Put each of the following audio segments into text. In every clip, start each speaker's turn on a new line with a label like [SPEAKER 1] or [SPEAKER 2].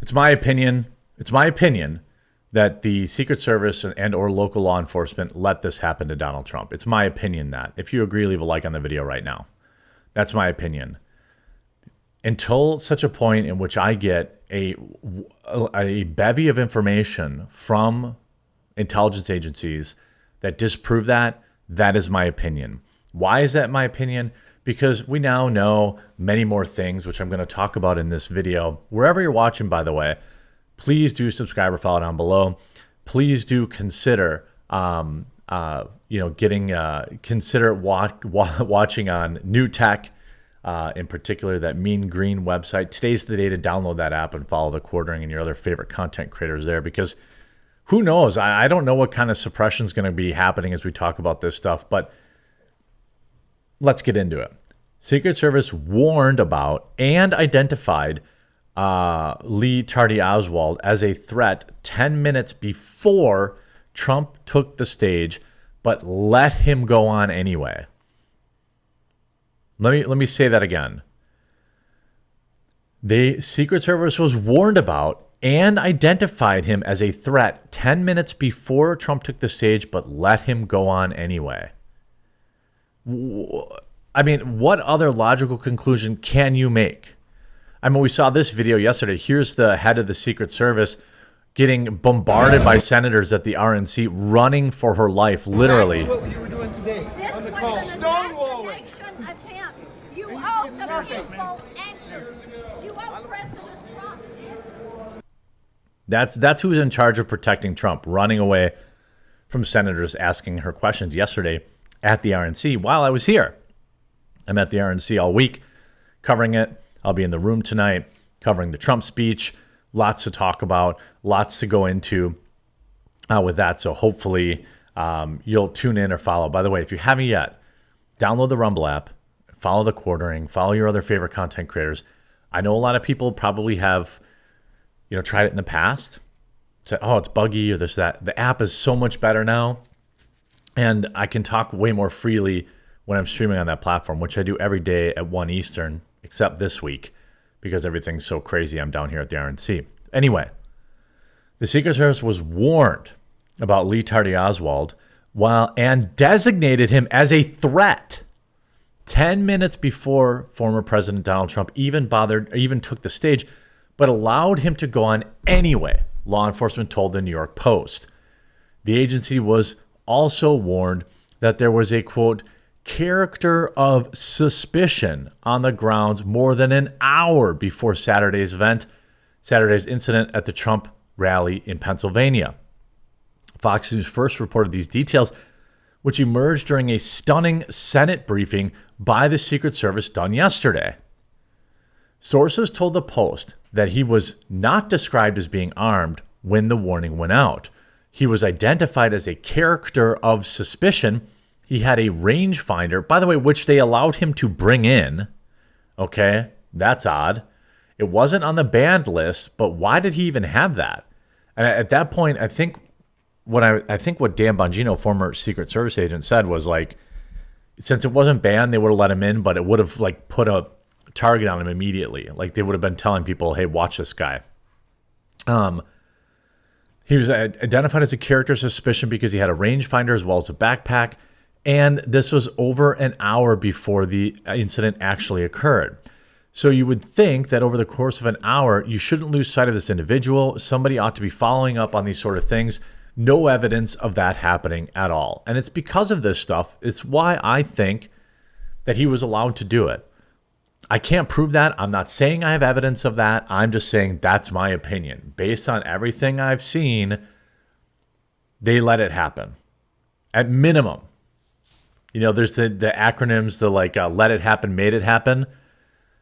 [SPEAKER 1] It's my opinion. It's my opinion that the Secret Service and or local law enforcement let this happen to Donald Trump. It's my opinion that. If you agree, leave a like on the video right now. That's my opinion. Until such a point in which I get a bevy of information from intelligence agencies that disprove that, that is my opinion. Why is that my opinion? Because we now know many more things, which I'm going to talk about in this video. Wherever you're watching, by the way, please do subscribe or follow down below. Please do consider, consider watching on New Tech, in particular that Mean Green website. Today's the day to download that app and follow the Quartering and your other favorite content creators there, because who knows? I don't know what kind of suppression is going to be happening as we talk about this stuff, but let's get into it. Secret Service warned about and identified Lee Tardy Oswald as a threat 10 minutes before Trump took the stage, but let him go on anyway. Let me say that again. The Secret Service was warned about and identified him as a threat 10 minutes before Trump took the stage, but let him go on anyway. I mean, what other logical conclusion can you make? I mean, we saw this video yesterday. Here's the head of the Secret Service getting bombarded by senators at the RNC, running for her life, literally.
[SPEAKER 2] What you were doing today
[SPEAKER 3] this
[SPEAKER 2] on the
[SPEAKER 3] was
[SPEAKER 2] call.
[SPEAKER 3] Stonewalling. Assassination attempt. You owe the people answers. You owe President Trump answers.
[SPEAKER 1] That's who's in charge of protecting Trump, running away from senators asking her questions yesterday at the RNC while I was here. I'm at the RNC all week covering it. I'll be in the room tonight covering the Trump speech. Lots to talk about, lots to go into with that. So hopefully you'll tune in or follow. By the way, if you haven't yet, download the Rumble app, follow the Quartering, follow your other favorite content creators. I know a lot of people probably have, tried it in the past. Said, oh, it's buggy or this, that. The app is so much better now. And I can talk way more freely when I'm streaming on that platform, which I do every day at 1 Eastern, except this week, because everything's so crazy. I'm down here at the RNC. Anyway, the Secret Service was warned about Lee Tardy Oswald and designated him as a threat 10 minutes before former President Donald Trump even took the stage, but allowed him to go on anyway, law enforcement told the New York Post. The agency was also warned that there was a, quote, character of suspicion on the grounds more than an hour before Saturday's incident at the Trump rally in Pennsylvania. Fox News first reported these details, which emerged during a stunning Senate briefing by the Secret Service done yesterday. Sources told the Post that he was not described as being armed when the warning went out. He was identified as a character of suspicion. He had a rangefinder, by the way, which they allowed him to bring in. Okay, that's odd. It wasn't on the banned list, but why did he even have that? And at that point, I think what Dan Bongino, former Secret Service agent, said was like, since it wasn't banned, they would have let him in, but it would have like put a target on him immediately. Like they would have been telling people, hey, watch this guy. He was identified as a character of suspicion because he had a rangefinder as well as a backpack. And this was over an hour before the incident actually occurred. So you would think that over the course of an hour, you shouldn't lose sight of this individual. Somebody ought to be following up on these sort of things. No evidence of that happening at all. And it's because of this stuff. It's why I think that he was allowed to do it. I can't prove that. I'm not saying I have evidence of that. I'm just saying that's my opinion. Based on everything I've seen, they let it happen. At minimum. There's the acronyms, the let it happen, made it happen.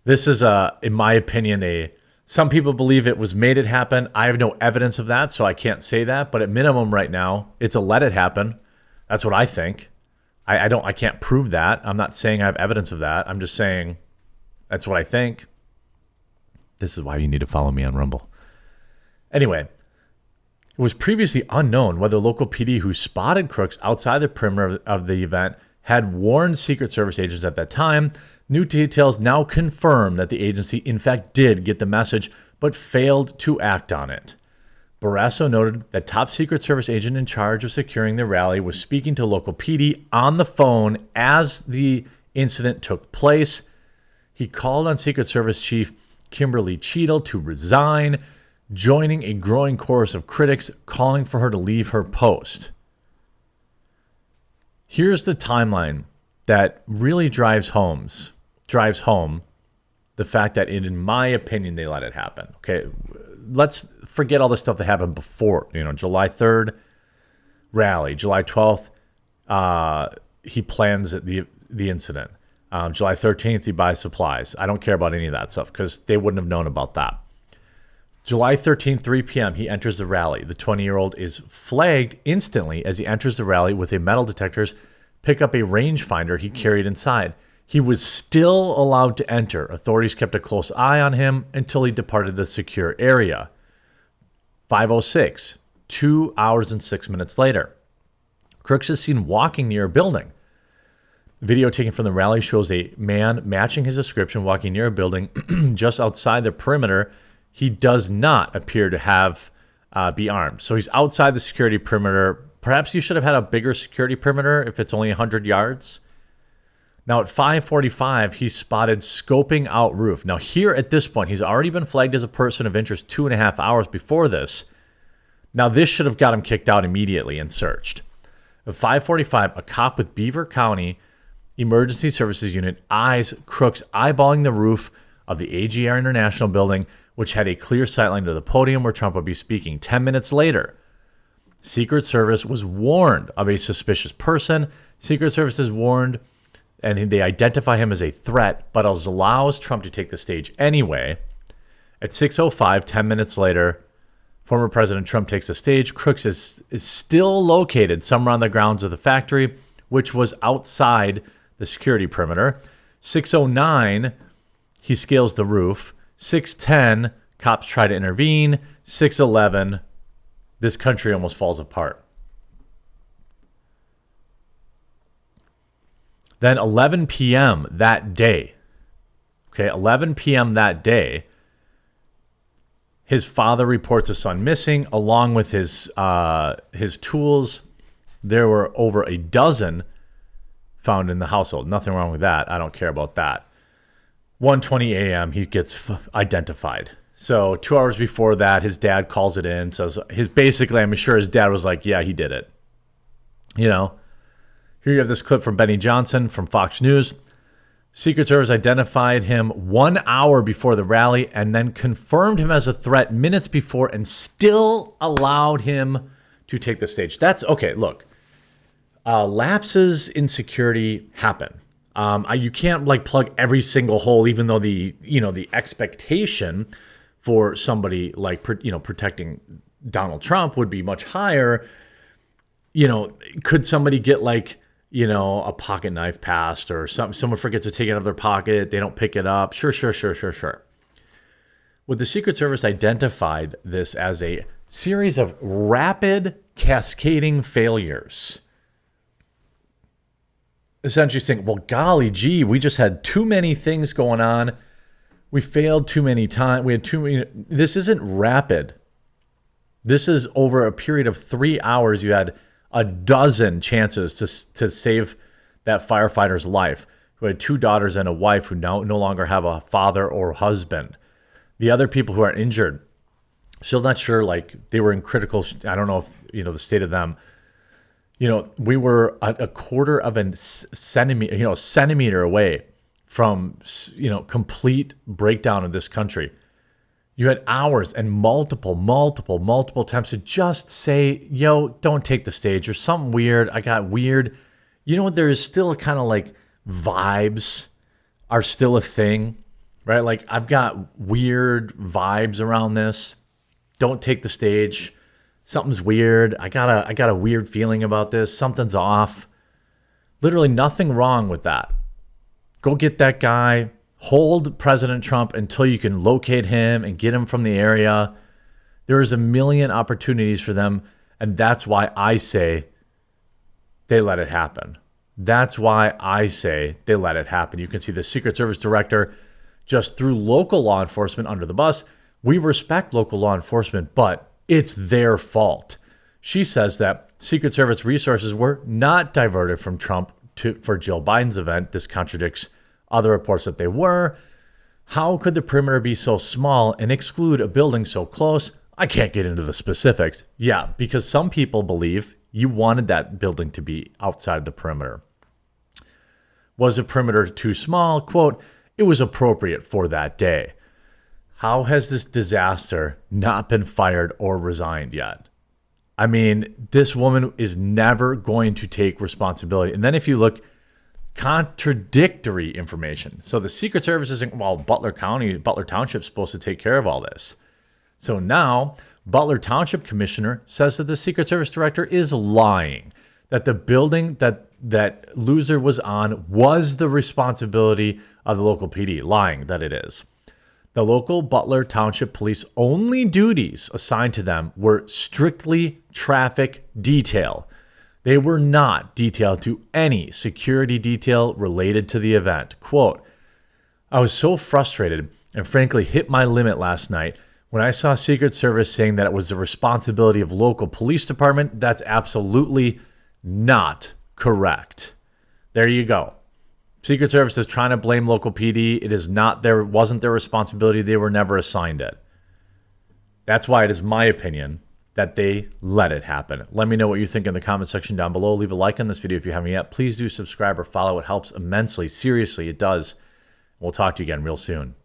[SPEAKER 1] This is, in my opinion, some people believe it was made it happen. I have no evidence of that, so I can't say that. But at minimum right now, it's a let it happen. That's what I think. I can't prove that. I'm not saying I have evidence of that. I'm just saying that's what I think. This is why you need to follow me on Rumble. Anyway, it was previously unknown whether local PD who spotted crooks outside the perimeter of the event had warned Secret Service agents at that time. New details now confirm that the agency, in fact, did get the message, but failed to act on it. Barrasso noted that top Secret Service agent in charge of securing the rally was speaking to local PD on the phone as the incident took place. He called on Secret Service Chief Kimberly Cheadle to resign, joining a growing chorus of critics calling for her to leave her post. Here's the timeline that really drives home the fact that, in my opinion, they let it happen. Okay, let's forget all the stuff that happened before. July 3rd, rally. July 12th, he plans the incident. July 13th, he buys supplies. I don't care about any of that stuff because they wouldn't have known about that. July 13th, 3 p.m., he enters the rally. The 20-year-old is flagged instantly as he enters the rally with a metal detectors pick up a rangefinder he carried inside. He was still allowed to enter. Authorities kept a close eye on him until he departed the secure area. 5:06, 2 hours and 6 minutes later. Crooks is seen walking near a building. Video taken from the rally shows a man matching his description walking near a building just outside the perimeter. He does not appear to have be armed. So he's outside the security perimeter. Perhaps you should have had a bigger security perimeter if it's only 100 yards. Now at 5:45, he's spotted scoping out roof. Now here at this point, he's already been flagged as a person of interest 2.5 hours before this. Now this should have got him kicked out immediately and searched. At 5:45, a cop with Beaver County Emergency Services Unit eyes Crooks eyeballing the roof of the AGR International building, which had a clear sightline to the podium where Trump would be speaking. 10 minutes later, Secret Service was warned of a suspicious person. Secret Service is warned, and they identify him as a threat, but allows Trump to take the stage anyway. At 6:05, 10 minutes later, former President Trump takes the stage. Crooks is still located somewhere on the grounds of the factory, which was outside the security perimeter. 6:09, he scales the roof. 6:10, cops try to intervene. 6:11, this country almost falls apart. Then 11 p.m. that day, 11 p.m. that day, his father reports his son missing, along with his tools. There were over a dozen found in the household. Nothing wrong with that. I don't care about that. 1:20 a.m., he gets identified. So 2 hours before that, his dad calls it in. Says I'm sure his dad was like, yeah, he did it. Here you have this clip from Benny Johnson from Fox News. Secret Service identified him 1 hour before the rally and then confirmed him as a threat minutes before and still allowed him to take the stage. That's okay. Look, lapses in security happen. You can't plug every single hole, even though the expectation for somebody protecting Donald Trump would be much higher. Could somebody get a pocket knife passed or something? Someone forgets to take it out of their pocket. They don't pick it up. Sure. Well, the Secret Service identified this as a series of rapid cascading failures. Essentially saying, well, golly gee, we just had too many things going on. We failed too many times. We had too many. This isn't rapid. This is over a period of 3 hours. You had a dozen chances to save that firefighter's life, who had 2 daughters and a wife who no longer have a father or husband. The other people who are injured, still not sure, they were in critical, I don't know if, the state of them. We were a quarter of a centimeter away from, complete breakdown of this country. You had hours and multiple attempts to just say, yo, don't take the stage. There's something weird. I got weird. There is still a kind of vibes are still a thing, right? I've got weird vibes around this. Don't take the stage. Something's weird. I got a weird feeling about this. Something's off. Literally nothing wrong with that. Go get that guy. Hold President Trump until you can locate him and get him from the area. There is a million opportunities for them, and that's why I say they let it happen. That's why I say they let it happen. You can see the Secret Service director just threw local law enforcement under the bus We respect local law enforcement, but it's their fault. She says that Secret Service resources were not diverted from Trump for Jill Biden's event. This contradicts other reports that they were. How could the perimeter be so small and exclude a building so close? I can't get into the specifics. Yeah, because some people believe you wanted that building to be outside the perimeter. Was the perimeter too small? Quote, it was appropriate for that day. How has this disaster not been fired or resigned yet? I mean, this woman is never going to take responsibility. And then if you look, contradictory information. So the Secret Service isn't, well, Butler Township's supposed to take care of all this. So now Butler Township Commissioner says that the Secret Service director is lying, that the building that loser was on was the responsibility of the local PD, lying that it is. The local Butler Township Police only duties assigned to them were strictly traffic detail. They were not detailed to any security detail related to the event. Quote, I was so frustrated and frankly hit my limit last night when I saw Secret Service saying that it was the responsibility of local police department. That's absolutely not correct. There you go. Secret Service is trying to blame local PD. It is not their, wasn't their responsibility. They were never assigned it. That's why it is my opinion that they let it happen. Let me know what you think in the comment section down below. Leave a like on this video if you haven't yet. Please do subscribe or follow. It helps immensely. Seriously, it does. We'll talk to you again real soon.